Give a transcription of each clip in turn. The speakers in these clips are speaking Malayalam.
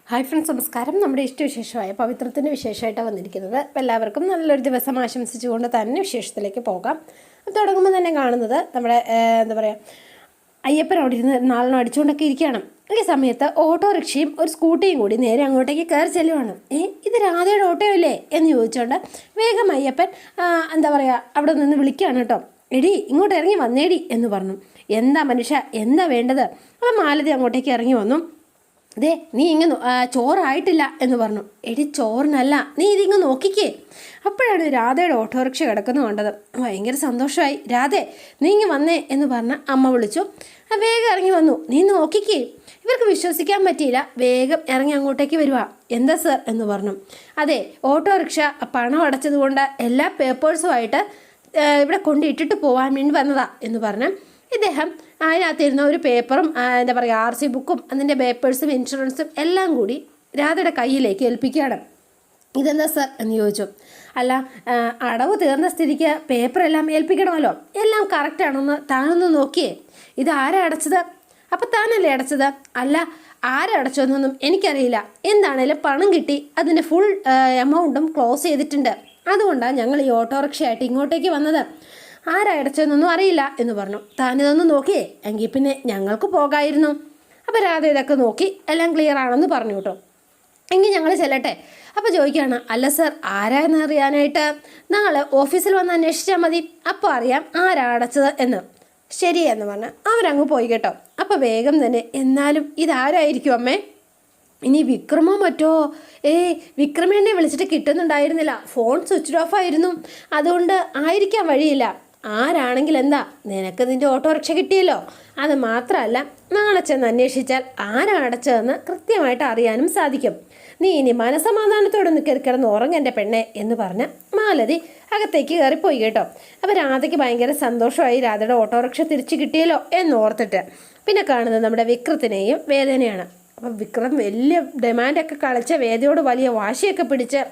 ഹായ് ഫ്രണ്ട്സ്, നമസ്കാരം. നമ്മുടെ ഇഷ്ടവിശേഷമായ പവിത്രത്തിൻ്റെ വിശേഷമായിട്ടാണ് വന്നിരിക്കുന്നത്. അപ്പോൾ എല്ലാവർക്കും നല്ലൊരു ദിവസം ആശംസിച്ചുകൊണ്ട് തന്നെ വിശേഷത്തിലേക്ക് പോകാം. തുടങ്ങുമ്പോൾ തന്നെ കാണുന്നത് നമ്മുടെ എന്താ പറയുക, അയ്യപ്പൻ അവിടെ ഇരുന്ന് നാളിനും അടിച്ചുകൊണ്ടൊക്കെ ഇരിക്കുകയാണ്. ഈ സമയത്ത് ഓട്ടോറിക്ഷയും ഒരു സ്കൂട്ടിയും കൂടി നേരെ അങ്ങോട്ടേക്ക് കയറി ചെല്ലുവാണ്. ഇത് രാധയുടെ ഓട്ടോ അല്ലേ എന്ന് ചോദിച്ചുകൊണ്ട് വേഗം അയ്യപ്പൻ എന്താ പറയുക അവിടെ നിന്ന് വിളിക്കുകയാണ് കേട്ടോ. എടി ഇങ്ങോട്ട് ഇറങ്ങി വന്നേടി എന്ന് പറഞ്ഞു. എന്താ മനുഷ്യ, എന്താ വേണ്ടത്? അപ്പം മാലതി അങ്ങോട്ടേക്ക് ഇറങ്ങി വന്നു. അതെ, നീ ഇങ്ങ് ചോറായിട്ടില്ല എന്ന് പറഞ്ഞു. എടി ചോറിനല്ല, നീ ഇതിങ്ങ് നോക്കിക്കേ. അപ്പോഴാണ് രാധയുടെ ഓട്ടോറിക്ഷ കിടക്കുന്നത് കണ്ടത്. ഭയങ്കര സന്തോഷമായി. രാധേ, നീ ഇങ്ങ് വന്നേ എന്ന് പറഞ്ഞ് അമ്മ വിളിച്ചു. വേഗം ഇറങ്ങി വന്നു. നീ നോക്കിക്കേ. ഇവർക്ക് വിശ്വസിക്കാൻ പറ്റിയില്ല. വേഗം ഇറങ്ങി അങ്ങോട്ടേക്ക് വരുക. എന്താ സർ എന്ന് പറഞ്ഞു. അതെ, ഓട്ടോറിക്ഷ പണം അടച്ചത് കൊണ്ട് എല്ലാ പേപ്പേഴ്സുമായിട്ട് ഇവിടെ കൊണ്ടിട്ടിട്ട് പോകാൻ വേണ്ടി വന്നതാ എന്ന് പറഞ്ഞ് ഇദ്ദേഹം അതിനകത്തിരുന്ന ഒരു പേപ്പറും എന്താ പറയുക RC ബുക്കും അതിൻ്റെ പേപ്പേഴ്സും ഇൻഷുറൻസും എല്ലാം കൂടി രാധയുടെ കയ്യിലേക്ക് ഏൽപ്പിക്കുകയാണ്. ഇതെന്താ സർ എന്ന് ചോദിച്ചു. അല്ല, അടവ് തീർന്ന സ്ഥിതിക്ക് പേപ്പറെല്ലാം ഏൽപ്പിക്കണമല്ലോ. എല്ലാം കറക്റ്റാണോന്ന് താനൊന്ന് നോക്കിയേ. ഇത് ആരാ അടച്ചത്? അപ്പം താനല്ലേ അടച്ചത്? അല്ല, ആരടച്ചതെന്നൊന്നും എനിക്കറിയില്ല. എന്താണേലും പണം കിട്ടി, അതിൻ്റെ ഫുൾ എമൗണ്ടും ക്ലോസ് ചെയ്തിട്ടുണ്ട്. അതുകൊണ്ടാണ് ഞങ്ങൾ ഈ ഓട്ടോറിക്ഷയായിട്ട് ഇങ്ങോട്ടേക്ക് വന്നത്. ആരടച്ചതെന്നൊന്നും അറിയില്ല എന്ന് പറഞ്ഞു. താനിതൊന്ന് നോക്കിയേ, എങ്കിൽ പിന്നെ ഞങ്ങൾക്ക് പോകായിരുന്നു. അപ്പോൾ രാധ ഇതൊക്കെ നോക്കി എല്ലാം ക്ലിയർ ആണെന്ന് പറഞ്ഞു കേട്ടോ. എങ്കിൽ ഞങ്ങൾ ചെല്ലട്ടെ. അപ്പോൾ ചോദിക്കുകയാണ്, അല്ല സർ, ആരാന്ന് അറിയാനായിട്ട് നാളെ ഓഫീസിൽ വന്ന് അന്വേഷിച്ചാൽ മതി. അപ്പോൾ അറിയാം ആരാ അടച്ചത് എന്ന്. ശരിയെന്ന് പറഞ്ഞ് അവരങ്ങ് പോയി കേട്ടോ. അപ്പോൾ വേഗം തന്നെ, എന്നാലും ഇതാരായിരിക്കും അമ്മേ? ഇനി വിക്രമോ മറ്റോ? വിക്രമേനെ വിളിച്ചിട്ട് കിട്ടുന്നുണ്ടായിരുന്നില്ല. ഫോൺ സ്വിച്ച് ഓഫ് ആയിരുന്നു. അതുകൊണ്ട് ആയിരിക്കാൻ വഴിയില്ല. ആരാണെങ്കിൽ എന്താ, നിനക്ക് നിൻ്റെ ഓട്ടോറിക്ഷ കിട്ടിയല്ലോ. അത് മാത്രമല്ല, നാളെ ചെന്ന് അന്വേഷിച്ചാൽ ആരടച്ചതെന്ന് കൃത്യമായിട്ട് അറിയാനും സാധിക്കും. നീ ഇനി മനസമാധാനത്തോടെ ഒന്ന് കിടന്ന് ഉറങ്ങൻ്റെ പെണ്ണെ എന്ന് പറഞ്ഞ് മാലതി അകത്തേക്ക് കയറിപ്പോയി കേട്ടോ. അപ്പോൾ രാധയ്ക്ക് ഭയങ്കര സന്തോഷമായി. രാധയുടെ ഓട്ടോറിക്ഷ തിരിച്ചു കിട്ടിയല്ലോ എന്നോർത്തിട്ട് പിന്നെ കാണുന്നത് നമ്മുടെ വിക്രത്തിനെയും വേദനയാണ്. അപ്പം വിക്രം വലിയ ഡിമാൻഡൊക്കെ കളിച്ച് വേദയോട് വലിയ വാശിയൊക്കെ പിടിച്ച്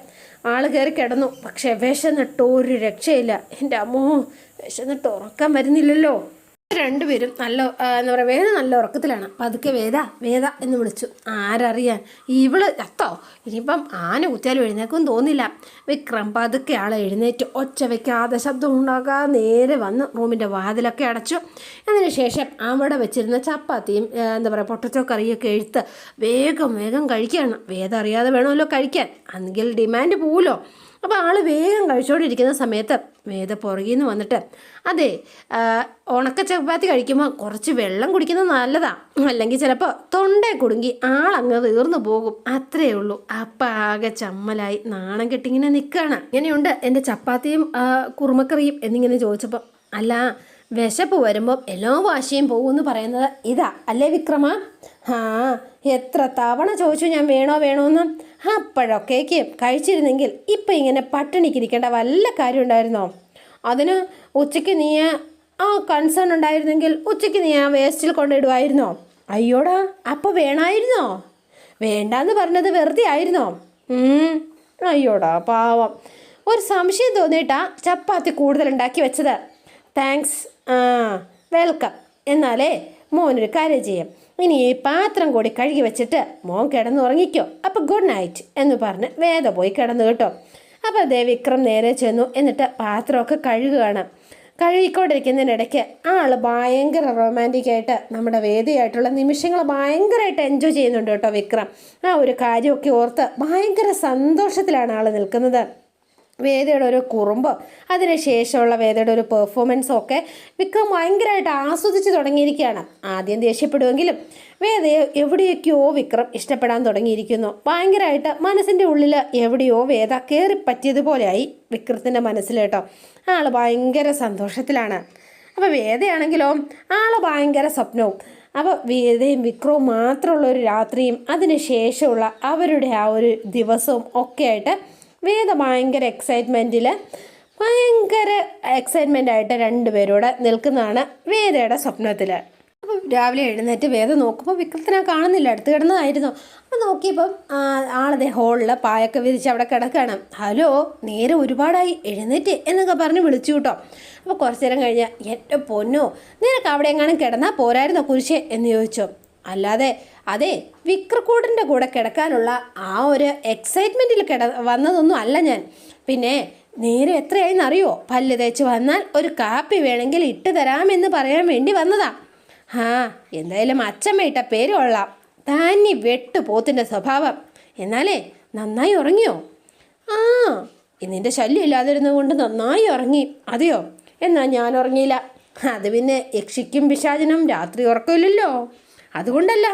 ആൾ കയറി കിടന്നു. പക്ഷെ വിശന്നിട്ട് ഒരു രക്ഷയില്ല. എൻ്റെ അമ്മോ, വിശന്നിട്ട് ഉറക്കം വരുന്നില്ലല്ലോ. രണ്ടുപേരും നല്ല എന്താ പറയുക, വേദ നല്ല ഉറക്കത്തിലാണ്. പതുക്കെ വേദ വേദ എന്ന് വിളിച്ചു. ആരറിയാൻ, ഇവള് ചത്തോ? ഇനിയിപ്പം ആന കുത്തിയാലും എഴുന്നേക്കും തോന്നില്ല. വിക്രം പതുക്കെ ആളെ എഴുന്നേറ്റ് ഒച്ച വയ്ക്കാതെ ശബ്ദം ഉണ്ടാകാതെ നേരെ വന്ന് റൂമിൻ്റെ വാതിലൊക്കെ അടച്ചു. അതിന് ശേഷം അവിടെ വെച്ചിരുന്ന ചപ്പാത്തിയും എന്താ പറയുക പൊട്ടറ്റോ കറിയൊക്കെ എടുത്ത് വേഗം വേഗം കഴിക്കുകയാണ്. വേദ അറിയാതെ വേണമല്ലോ കഴിക്കാൻ, അന്നെങ്കിൽ ഡിമാൻഡ് പോവുമല്ലോ. അപ്പോൾ ആൾ വേഗം കഴിച്ചുകൊണ്ടിരിക്കുന്ന സമയത്ത് വേദ പുറകിൽ നിന്ന് വന്നിട്ട്, അതെ, ഉണക്ക ചപ്പാത്തി കഴിക്കുമ്പോൾ കുറച്ച് വെള്ളം കുടിക്കുന്നത് നല്ലതാണ്. അല്ലെങ്കിൽ ചിലപ്പോൾ തൊണ്ടയെ കുടുങ്ങി ആളങ്ങ് തീർന്നു പോകും. അത്രയേ ഉള്ളൂ. അപ്പം ആകെ ചമ്മലായി നാണം കെട്ടിങ്ങനെ നിൽക്കുകയാണ്. ഇങ്ങനെയുണ്ട് എൻ്റെ ചപ്പാത്തിയും കുറുമക്കറിയും എന്നിങ്ങനെ ചോദിച്ചപ്പോൾ, അല്ല, വിശപ്പ് വരുമ്പോൾ എല്ലാ വാശിയും പോകുമെന്ന് പറയുന്നത് ഇതാ അല്ലേ വിക്രമ? എത്ര തവണ ചോദിച്ചു ഞാൻ വേണോ വേണോന്ന്. അപ്പോഴൊക്കേക്ക് കഴിച്ചിരുന്നെങ്കിൽ ഇപ്പം ഇങ്ങനെ പട്ടിണിക്കിരിക്കേണ്ട വല്ല കാര്യം ഉണ്ടായിരുന്നോ? അതിന് ഉച്ചയ്ക്ക് നീ കൺസേൺ ഉണ്ടായിരുന്നെങ്കിൽ ഉച്ചയ്ക്ക് നീ വേസ്റ്റിൽ കൊണ്ടിടുമായിരുന്നോ? അയ്യോടാ, അപ്പോൾ വേണമായിരുന്നോ? വേണ്ടാന്ന് പറഞ്ഞത് വെറുതെ ആയിരുന്നോ? അയ്യോടാ പാവം. ഒരു സംശയം തോന്നിയിട്ടാ ചപ്പാത്തി കൂടുതൽ ഉണ്ടാക്കി വെച്ചത്. Thanks, welcome. എന്നാലേ മോനൊരു കാര്യം ചെയ്യാം, ഇനി ഈ പാത്രം കൂടി കഴുകി വെച്ചിട്ട് മോൻ കിടന്നുറങ്ങിക്കോ. അപ്പോൾ ഗുഡ് നൈറ്റ് എന്ന് പറഞ്ഞ് വേദ പോയി കിടന്നു കേട്ടോ. അപ്പോൾ അതേ വിക്രം നേരെ ചെന്നു. എന്നിട്ട് പാത്രമൊക്കെ കഴുകുകയാണ്. കഴുകിക്കൊണ്ടിരിക്കുന്നതിനിടയ്ക്ക് ആൾ ഭയങ്കര റൊമാൻറ്റിക്കായിട്ട് നമ്മുടെ വേദിയായിട്ടുള്ള നിമിഷങ്ങൾ ഭയങ്കരമായിട്ട് എൻജോയ് ചെയ്യുന്നുണ്ട് കേട്ടോ വിക്രം. ആ ഒരു കാര്യമൊക്കെ ഓർത്ത് ഭയങ്കര സന്തോഷത്തിലാണ് ആൾ നിൽക്കുന്നത്. വേദയുടെ ഒരു കുറുമ്പ്, അതിനുശേഷമുള്ള വേദയുടെ ഒരു പെർഫോമൻസും ഒക്കെ വിക്രം ഭയങ്കരമായിട്ട് ആസ്വദിച്ച് തുടങ്ങിയിരിക്കുകയാണ്. ആദ്യം ദേഷ്യപ്പെടുമെങ്കിലും വേദയെ എവിടെയൊക്കെയോ വിക്രം ഇഷ്ടപ്പെടാൻ തുടങ്ങിയിരിക്കുന്നു. ഭയങ്കരമായിട്ട് മനസ്സിൻ്റെ ഉള്ളിൽ എവിടെയോ വേദ കയറിപ്പറ്റിയതുപോലെയായി വിക്രത്തിൻ്റെ മനസ്സിൽ കേട്ടോ. ആൾ ഭയങ്കര സന്തോഷത്തിലാണ്. അപ്പോൾ വേദയാണെങ്കിലോ ആൾ ഭയങ്കര സ്വപ്നവും. അപ്പോൾ വേദയും വിക്രവും മാത്രമുള്ള ഒരു രാത്രിയും അതിനുശേഷമുള്ള അവരുടെ ആ ഒരു ദിവസവും ഒക്കെ ആയിട്ട് വേദ ഭയങ്കര എക്സൈറ്റ്മെൻ്റായിട്ട് രണ്ടുപേരോട് നിൽക്കുന്നതാണ് വേദയുടെ സ്വപ്നത്തിൽ. അപ്പം രാവിലെ എഴുന്നേറ്റ് വേദ നോക്കുമ്പോൾ വിക്രത്തിനെ കാണുന്നില്ല, അടുത്ത് കിടന്നതായിരുന്നു. അപ്പോൾ നോക്കിയപ്പം ആളതേ ഹോളിൽ പായൊക്കെ വിരിച്ച് അവിടെ കിടക്കുകയാണ്. ഹലോ, നേരെ ഒരുപാടായി, എഴുന്നേറ്റ് എന്നൊക്കെ പറഞ്ഞ് വിളിച്ചു കേട്ടോ. അപ്പോൾ കുറച്ചു നേരം കഴിഞ്ഞ്, എൻ്റെ പൊന്നോ, നിനക്ക് അവിടെ എങ്ങാനും കിടന്നാൽ പോരായിരുന്നോ കുരിശേ എന്ന് ചോദിച്ചു. അല്ലാതെ അതെ വിക്രക്കൂടിൻ്റെ കൂടെ കിടക്കാനുള്ള ആ ഒരു എക്സൈറ്റ്മെൻറ്റിൽ വന്നതൊന്നും അല്ല ഞാൻ. പിന്നെ നേരെ എത്രയായിന്നറിയോ? പല്ല് തേച്ച് വന്നാൽ ഒരു കാപ്പി വേണമെങ്കിൽ ഇട്ട് തരാമെന്ന് പറയാൻ വേണ്ടി വന്നതാ. എന്തായാലും അച്ചമ്മ ഇട്ട പേര് കൊള്ളാം, താന്നി വെട്ടു പോത്തിൻ്റെ സ്വഭാവം. എന്നാലേ നന്നായി ഉറങ്ങിയോ? നിന്റെ ശല്യം ഇല്ലാതിരുന്നത് കൊണ്ട് നന്നായി ഉറങ്ങി. അതെയോ? എന്നാൽ ഞാൻ ഉറങ്ങിയില്ല. അത് പിന്നെ യക്ഷിക്കും പിശാചിനും രാത്രി ഉറക്കമില്ലല്ലോ, അതുകൊണ്ടല്ല.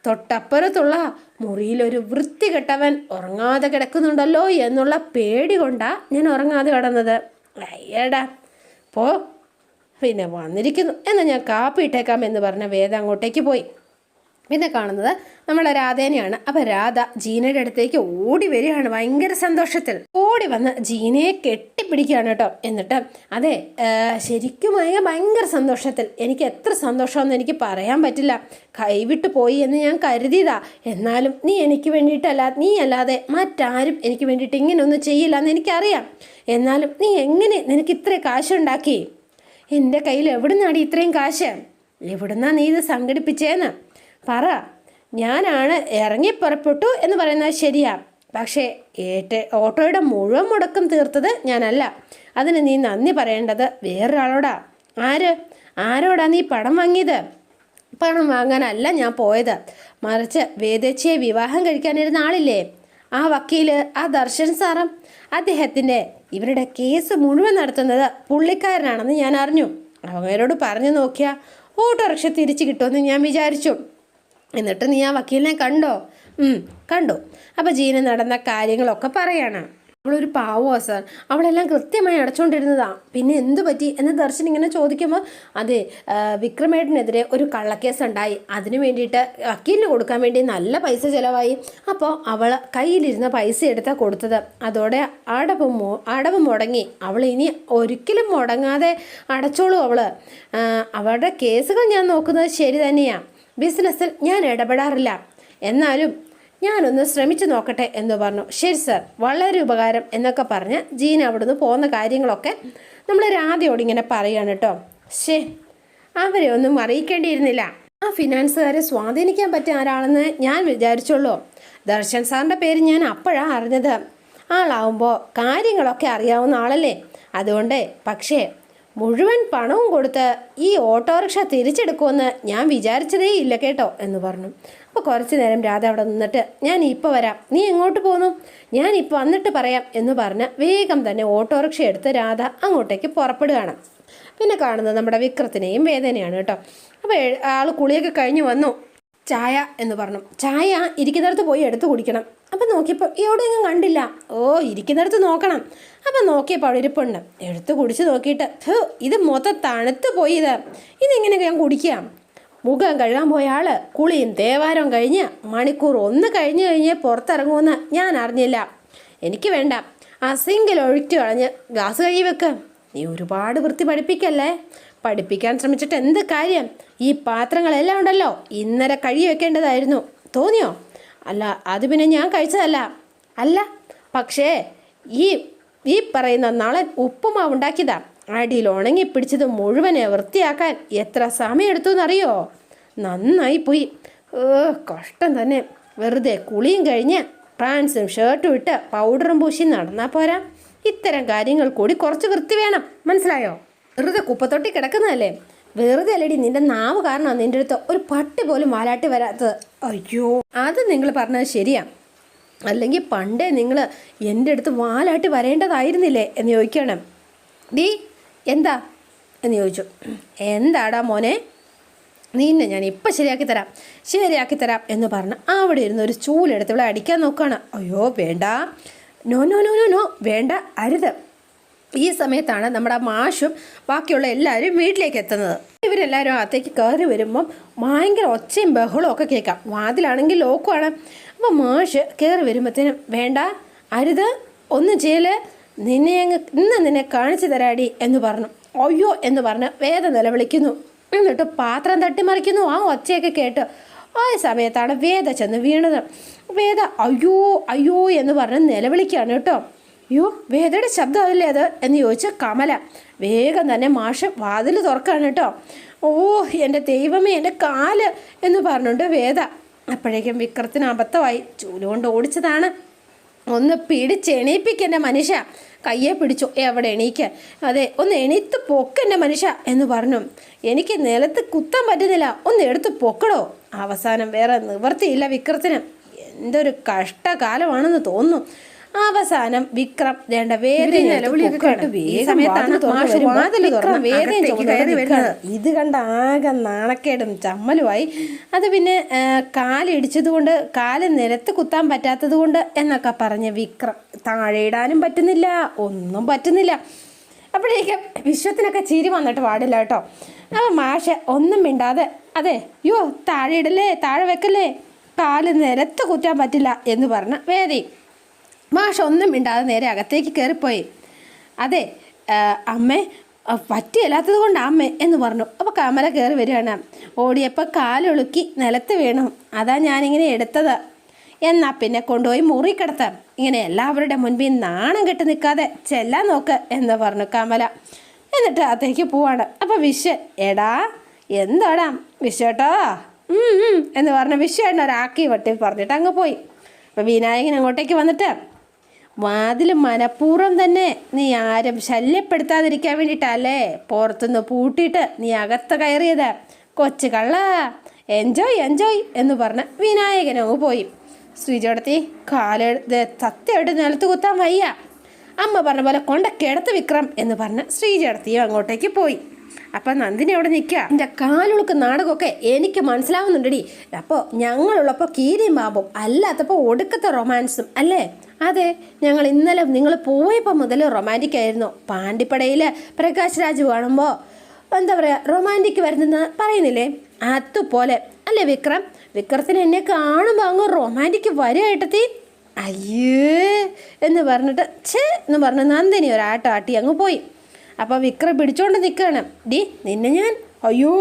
തൊട്ടപ്പുറത്തുള്ള മുറിയിലൊരു വൃത്തികെട്ടവൻ ഉറങ്ങാതെ കിടക്കുന്നുണ്ടല്ലോ എന്നുള്ള പേടി കൊണ്ടാ ഞാൻ ഉറങ്ങാതെ കിടന്നത്. അയ്യടാ പോ, പിന്നെ വന്നിരിക്കുന്നു, എന്നാൽ ഞാൻ കാപ്പി ഇട്ടേക്കാം എന്ന് പറഞ്ഞ വേദ അങ്ങോട്ടേക്ക് പോയി. പിന്നെ കാണുന്നത് നമ്മളെ രാധേനെയാണ്. അപ്പം രാധ ജീനയുടെ അടുത്തേക്ക് ഓടി വരികയാണ് ഭയങ്കര സന്തോഷത്തിൽ. ഓടി വന്ന് ജീനയെ കെട്ടിപ്പിടിക്കുകയാണ് കേട്ടോ. എന്നിട്ട് അതെ ശരിക്കും ഭയങ്കര സന്തോഷത്തിൽ, എനിക്ക് എത്ര സന്തോഷമെന്ന് എനിക്ക് പറയാൻ പറ്റില്ല. കൈവിട്ടു പോയി എന്ന് ഞാൻ കരുതിയതാ, എന്നാലും നീ എനിക്ക് വേണ്ടിയിട്ടല്ല, നീ അല്ലാതെ മറ്റാരും എനിക്ക് വേണ്ടിയിട്ട് ഇങ്ങനെയൊന്നും ചെയ്യില്ല എന്ന് എനിക്കറിയാം. എന്നാലും നീ എങ്ങനെ നിനക്ക് ഇത്രയും കാശുണ്ടാക്കി? എൻ്റെ കയ്യിൽ എവിടുന്നാടി ഇത്രയും കാശ്? എവിടുന്നാ നീ ഇത് സംഘടിപ്പിച്ചേന്ന് പറ. ഞാനാണ് ഇറങ്ങിപ്പുറപ്പെട്ടു എന്ന് പറയുന്നത് ശരിയാ, പക്ഷേ ഓട്ടോയുടെ മുഴുവൻ മുടക്കം തീർത്തത് ഞാനല്ല. അതിന് നീ നന്ദി പറയേണ്ടത് വേറൊരാളോടാ. ആരോടാ നീ പണം വാങ്ങിയത്? പണം വാങ്ങാനല്ല ഞാൻ പോയത്, മറിച്ച് വേദേച്ചിയെ വിവാഹം കഴിക്കാനിരുന്ന ആളില്ലേ, ആ വക്കീല്, ആ ദർശൻ സാറും, അദ്ദേഹത്തിൻ്റെ ഇവരുടെ കേസ് മുഴുവൻ നടത്തുന്നത് പുള്ളിക്കാരനാണെന്ന് ഞാൻ അറിഞ്ഞു. അവരോട് പറഞ്ഞു നോക്കിയാൽ ഓട്ടോറിക്ഷ തിരിച്ചു കിട്ടുമെന്ന് ഞാൻ വിചാരിച്ചു. എന്നിട്ട് നീ ആ വക്കീലിനെ കണ്ടോ? കണ്ടു. അപ്പം ജീന നടന്ന കാര്യങ്ങളൊക്കെ പറയാണ്. അവളൊരു പാവോ സാർ, അവളെല്ലാം കൃത്യമായി അടച്ചുകൊണ്ടിരുന്നതാ. പിന്നെ എന്തു പറ്റി എന്ന് ദർശൻ ഇങ്ങനെ ചോദിക്കുമ്പോൾ അതെ വിക്രമേട്ടനെതിരെ ഒരു കള്ളക്കേസ് ഉണ്ടായി, അതിനു വേണ്ടിയിട്ട് വക്കീലിന് കൊടുക്കാൻ വേണ്ടി നല്ല പൈസ ചിലവായി. അപ്പോൾ അവൾ കയ്യിലിരുന്ന പൈസ എടുത്താൽ കൊടുത്തത്. അതോടെ അടവ് മുടങ്ങി. അവൾ ഇനി ഒരിക്കലും മുടങ്ങാതെ അടച്ചോളൂ. അവളുടെ കേസുകൾ ഞാൻ നോക്കുന്നത് ശരി തന്നെയാണ്, ബിസിനസ്സിൽ ഞാൻ ഇടപെടാറില്ല, എന്നാലും ഞാനൊന്ന് ശ്രമിച്ചു നോക്കട്ടെ എന്ന് പറഞ്ഞു. ശരി സർ, വളരെ ഉപകാരം എന്നൊക്കെ പറഞ്ഞ് ജീന അവിടുന്ന് പോകുന്ന കാര്യങ്ങളൊക്കെ നമ്മൾ രാധയോട് ഇങ്ങനെ പറയുകയാണ് കേട്ടോ. അവരെ ഒന്നും അറിയിക്കേണ്ടിയിരുന്നില്ല. ആ ഫിനാൻസുകാരെ സ്വാധീനിക്കാൻ പറ്റിയ ആരാണെന്ന് ഞാൻ വിചാരിച്ചുള്ളൂ. ദർശൻ സാറിൻ്റെ പേര് ഞാൻ അപ്പോഴാണ് അറിഞ്ഞത്. ആളാവുമ്പോൾ കാര്യങ്ങളൊക്കെ അറിയാവുന്ന ആളല്ലേ, അതുകൊണ്ട്. പക്ഷേ മുഴുവൻ പണവും കൊടുത്ത് ഈ ഓട്ടോറിക്ഷ തിരിച്ചെടുക്കുമെന്ന് ഞാൻ വിചാരിച്ചതേ ഇല്ല കേട്ടോ എന്ന് പറഞ്ഞു. അപ്പോൾ കുറച്ച് നേരം രാധ അവിടെ നിന്നിട്ട് ഞാൻ ഇപ്പോൾ വരാം, നീ എങ്ങോട്ട് പോന്നു? ഞാനിപ്പോൾ വന്നിട്ട് പറയാം എന്ന് പറഞ്ഞ് വേഗം തന്നെ ഓട്ടോറിക്ഷ എടുത്ത് രാധ അങ്ങോട്ടേക്ക് പുറപ്പെടുകയാണ്. പിന്നെ കാണുന്നത് നമ്മുടെ വിക്രത്തിനെയും വേദനയാണ് കേട്ടോ. അപ്പോൾ ആൾ കുളിയൊക്കെ കഴിഞ്ഞ് വന്നു. ചായ എന്ന് പറഞ്ഞു. ചായ ഇരിക്കുന്നിടത്ത് പോയി എടുത്ത് കുടിക്കണം. അപ്പം നോക്കിയപ്പോൾ എവിടെയെങ്കിലും കണ്ടില്ല. ഇരിക്കുന്നിടത്ത് നോക്കണം. അപ്പം നോക്കിയപ്പോൾ അവിടെ ഇരിപ്പുണ്ട്. എടുത്ത് കുടിച്ച് നോക്കിയിട്ട് ഇത് മൊത്തം തണുത്ത് പോയി, ഇതെങ്ങനെ ഞാൻ കുടിക്കാം? മുഖം കഴുകാൻ പോയ ആൾ കുളിയും തേവാരവും കഴിഞ്ഞ് മണിക്കൂർ 1 കഴിഞ്ഞ് പുറത്തിറങ്ങുമെന്ന് ഞാൻ അറിഞ്ഞില്ല. എനിക്ക് വേണ്ട, ആ സിങ്കിൽ ഒഴിച്ചു കളഞ്ഞ് ഗ്ലാസ് കഴുകി വെക്ക്. നീ ഒരുപാട് വൃത്തി പഠിപ്പിക്കാൻ ശ്രമിച്ചിട്ട് എന്ത് കാര്യം? ഈ പാത്രങ്ങളെല്ലാം ഉണ്ടല്ലോ ഇന്നലെ കഴുകി വെക്കേണ്ടതായിരുന്നു. തോന്നിയോ? അല്ല, അത് പിന്നെ ഞാൻ കഴിച്ചതല്ല. അല്ല, പക്ഷേ ഈ പറയുന്ന നാളൻ ഉപ്പുമാവ് ഉണ്ടാക്കിയതാ. അടിയിൽ ഉണങ്ങിപ്പിടിച്ചത് മുഴുവനെ വൃത്തിയാക്കാൻ എത്ര സമയം എടുത്തു എന്നറിയോ? നന്നായി പോയി. കഷ്ടം തന്നെ. വെറുതെ കുളിയും കഴിഞ്ഞ് പാൻസും ഷർട്ടും ഇട്ട് പൗഡറും പൂശി നടന്നാൽ പോരാ. ഇത്തരം കാര്യങ്ങൾ കൂടി കുറച്ച് വൃത്തി വേണം, മനസ്സിലായോ? വെറുതെ കുപ്പത്തൊട്ടി കിടക്കുന്നതല്ലേ. വെറുതെ അല്ലടി, നിന്റെ നാവ് കാരണമാണ് നിൻ്റെ അടുത്ത് ഒരു പട്ടി പോലും വാലാട്ടി വരാത്തത്. അയ്യോ, അത് നിങ്ങൾ പറഞ്ഞത് ശരിയാ. അല്ലെങ്കിൽ പണ്ടേ നിങ്ങൾ എൻ്റെ അടുത്ത് വാലാട്ടി വരേണ്ടതായിരുന്നില്ലേ എന്ന് ചോദിക്കണം. എന്താ എന്ന് ചോദിച്ചു. എന്താടാ മോനെ, നിന്നെ ഞാൻ ഇപ്പം ശരിയാക്കി തരാം എന്ന് പറഞ്ഞ് അവിടെ ഇരുന്ന് ഒരു ചൂലെടുത്ത് ഇവിടെ അടിക്കാൻ നോക്കുകയാണ്. അയ്യോ വേണ്ട, no no no no no വേണ്ട, അരുത്. ഈ സമയത്താണ് നമ്മുടെ മാഷും ബാക്കിയുള്ള എല്ലാവരും വീട്ടിലേക്ക് എത്തുന്നത്. ഇവരെല്ലാവരും അകത്തേക്ക് കയറി വരുമ്പം ഭയങ്കര ഒച്ചയും ബഹളവും ഒക്കെ കേൾക്കാം. വാതിലാണെങ്കിൽ ലോക്കുമാണ്. അപ്പോൾ മാഷ് കയറി വരുമ്പോഴത്തേനും വേണ്ട, അരുത്, ഒന്നും ചെയ്യല്, നിന്നെ കാണിച്ചു തരാടി എന്ന് പറഞ്ഞു. അയ്യോ എന്ന് പറഞ്ഞ് വേദ നിലവിളിക്കുന്നു. എന്നിട്ട് പാത്രം തട്ടിമറിക്കുന്നു. ആ ഒച്ചയൊക്കെ കേട്ട് ആ സമയത്താണ് വേദ ചെന്ന് വീണത്. വേദ അയ്യോ അയ്യോ എന്ന് പറഞ്ഞ് നിലവിളിക്കുകയാണ് കേട്ടോ. അയ്യോ വേദയുടെ ശബ്ദമല്ലേ അത് എന്ന് ചോദിച്ച കമല. വേഗം തന്നെ മാഷ് വാതിൽ തുറക്കാണ് കേട്ടോ. ഓ എൻ്റെ ദൈവമേ, എൻ്റെ കാല് എന്ന് പറഞ്ഞുകൊണ്ട് വേദ. അപ്പോഴേക്കും വിക്രത്തിന് അബദ്ധമായി. ചൂലുകൊണ്ട് ഓടിച്ചതാണ്. ഒന്ന് പിടിച്ചെണീപ്പിക്കെൻ്റെ മനുഷ്യ. കയ്യെ പിടിച്ചു. എവിടെ എണീക്കാൻ? അതെ, ഒന്ന് എണീത്ത് പൊക്കെൻ്റെ മനുഷ്യ എന്ന് പറഞ്ഞു. എനിക്ക് നിലത്ത് കുത്താൻ പറ്റുന്നില്ല, ഒന്ന് എടുത്ത് പൊക്കടോ. അവസാനം വേറെ നിവൃത്തിയില്ല വിക്രത്തിന്. എന്തൊരു കഷ്ടകാലമാണെന്ന് തോന്നുന്നു. അവസാനം വിക്രം വേണ്ട വേദന ഇത് കണ്ട ആകെ നാണക്കേടും ചമ്മലുമായി. അത് പിന്നെ കാലിടിച്ചത് കൊണ്ട്, കാല് നിലത്ത് കുത്താൻ പറ്റാത്തത് കൊണ്ട് എന്നൊക്കെ പറഞ്ഞ് വിക്രം താഴെ ഇടാനും പറ്റുന്നില്ല, ഒന്നും പറ്റുന്നില്ല. അപ്പോഴേക്കും വിശ്വത്തിനൊക്കെ ചിരി വന്നിട്ട് പാടില്ല കേട്ടോ. അപ്പോൾ മാഷ് ഒന്നും മിണ്ടാതെ, അതെ യോ താഴെ ഇടല്ലേ, താഴെ വെക്കല്ലേ, കാല് നിലത്ത് കുത്താൻ പറ്റില്ല എന്ന് പറഞ്ഞ വേദി. മാഷ് ഒന്നും മിണ്ടാതെ നേരെ അകത്തേക്ക് കയറിപ്പോയി. അതെ അമ്മേ, പറ്റിയല്ലാത്തത് കൊണ്ട് അമ്മേ എന്ന് പറഞ്ഞു. അപ്പോൾ കമല കയറി വരികയാണ്. ഓടിയപ്പോൾ കാലൊളുക്കി നിലത്ത് വീണു, അതാ ഞാനിങ്ങനെ എടുത്തത്. എന്നാൽ പിന്നെ കൊണ്ടുപോയി മുറി കിടത്താം, ഇങ്ങനെ എല്ലാവരുടെ മുൻപിൽ നാണം കെട്ട് നിൽക്കാതെ ചെല്ലാൻ നോക്ക് എന്ന് പറഞ്ഞു കമല. എന്നിട്ട് അകത്തേക്ക് പോവാണ്. അപ്പോൾ വിശ്വൻ, എടാ എന്താടാ വിശ്വേട്ടോ എന്ന് പറഞ്ഞ വിശ്വേട്ടൻ ഒരാക്കി വട്ടി പറഞ്ഞിട്ട് അങ്ങ് പോയി. അപ്പോൾ വിനായകൻ അങ്ങോട്ടേക്ക് വന്നിട്ട്, വാതിൽ മനഃപൂർവ്വം തന്നെ നീ ആരും ശല്യപ്പെടുത്താതിരിക്കാൻ വേണ്ടിയിട്ടല്ലേ പുറത്തുനിന്ന് പൂട്ടിയിട്ട് നീ അകത്ത് കയറിയത്, കൊച്ചു കള്ള, എൻജോയ് എൻജോയ് എന്ന് പറഞ്ഞ് വിനായകനങ്ങ് പോയി. ശ്രീജോടത്തി സത്യമായിട്ട് നിലത്ത് കുത്താൻ വയ്യ, അമ്മ പറഞ്ഞ പോലെ കൊണ്ട കിടത്ത് വിക്രം എന്ന് പറഞ്ഞ് ശ്രീജേടത്തിയും അങ്ങോട്ടേക്ക് പോയി. അപ്പം നന്ദിനി അവിടെ നിൽക്കുക. എൻ്റെ കാലുൾക്ക് നാടകമൊക്കെ എനിക്ക് മനസ്സിലാവുന്നുണ്ടടി. അപ്പോൾ ഞങ്ങളുള്ളപ്പോൾ കീരിയും പാമ്പും, അല്ലാത്തപ്പോൾ ഒടുക്കത്തെ റൊമാൻസും അല്ലേ? അതെ, ഞങ്ങൾ ഇന്നലെ നിങ്ങൾ പോയപ്പോൾ മുതൽ റൊമാൻറ്റിക് ആയിരുന്നു. പാണ്ടിപ്പടയിൽ പ്രകാശ് രാജ് കാണുമ്പോൾ എന്താ പറയുക, റൊമാൻറ്റിക് വരുന്നെന്ന് പറയുന്നില്ലേ, അതുപോലെ അല്ലേ വിക്രം? വിക്രത്തിന് എന്നെ കാണുമ്പോൾ അങ്ങ് റൊമാൻറ്റിക് വരുമായിട്ടെത്തി. അയ്യേ എന്ന് പറഞ്ഞിട്ട് എന്ന് പറഞ്ഞ് നന്ദിനി ഒരാട്ടം ആട്ടി അങ്ങ് പോയി. അപ്പോൾ വിക്രം പിടിച്ചോണ്ട് നിൽക്കുകയാണ്. ഡി നിന്നെ ഞാൻ, അയ്യോ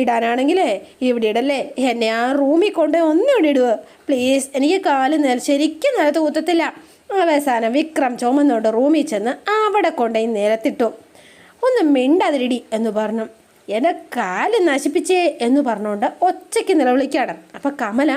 ഇടാനാണെങ്കിലേ ഇവിടെ ഇടല്ലേ, എന്നെ ആ റൂമിൽ കൊണ്ട് ഒന്നും ഇവിടെ ഇടുക പ്ലീസ്, എനിക്ക് കാല് ശരിക്കും നിലത്ത് കുത്തത്തില്ല. അവസാനം വിക്രം ചുമന്നുകൊണ്ട് റൂമിൽ ചെന്ന് അവിടെ കൊണ്ടുപോയി നിലത്തിട്ടു. ഒന്ന് മിണ്ടാതിരിടി എന്ന് പറഞ്ഞു. എൻ്റെ കാല് നശിപ്പിച്ചേ എന്ന് പറഞ്ഞുകൊണ്ട് ഒച്ചയ്ക്ക് നിലവിളിക്കുകയാണ്. അപ്പം കമല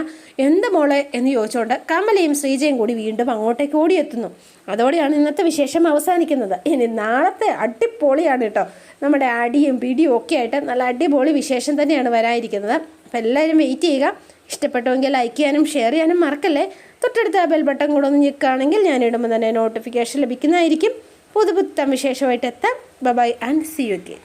എന്താ മോളെ എന്ന് ചോദിച്ചുകൊണ്ട് കമലയും ശ്രീജയും കൂടി വീണ്ടും അങ്ങോട്ടേക്ക് ഓടിയെത്തുന്നു. അതോടെയാണ് ഇന്നത്തെ വിശേഷം അവസാനിക്കുന്നത്. ഇനി നാളത്തെ അടിപൊളിയാണ് കേട്ടോ. നമ്മുടെ അടിയും പിടിയും ഒക്കെ ആയിട്ട് നല്ല അടിപൊളി വിശേഷം തന്നെയാണ് വരാനിരിക്കുന്നത്. അപ്പം എല്ലാവരും വെയിറ്റ് ചെയ്യുക. ഇഷ്ടപ്പെട്ടുവെങ്കിൽ ലൈക്ക് ചെയ്യാനും ഷെയർ ചെയ്യാനും മറക്കല്ലേ. തൊട്ടടുത്ത ബെൽ ബട്ടൺ കൂടെ ഒന്ന് ഞെക്കുകയാണെങ്കിൽ ഞാൻ ഇടുമ്പോൾ തന്നെ നോട്ടിഫിക്കേഷൻ ലഭിക്കുന്നതായിരിക്കും. പുതുപുത്തൻ വിശേഷമായിട്ട് എത്താം. Bye and see you again.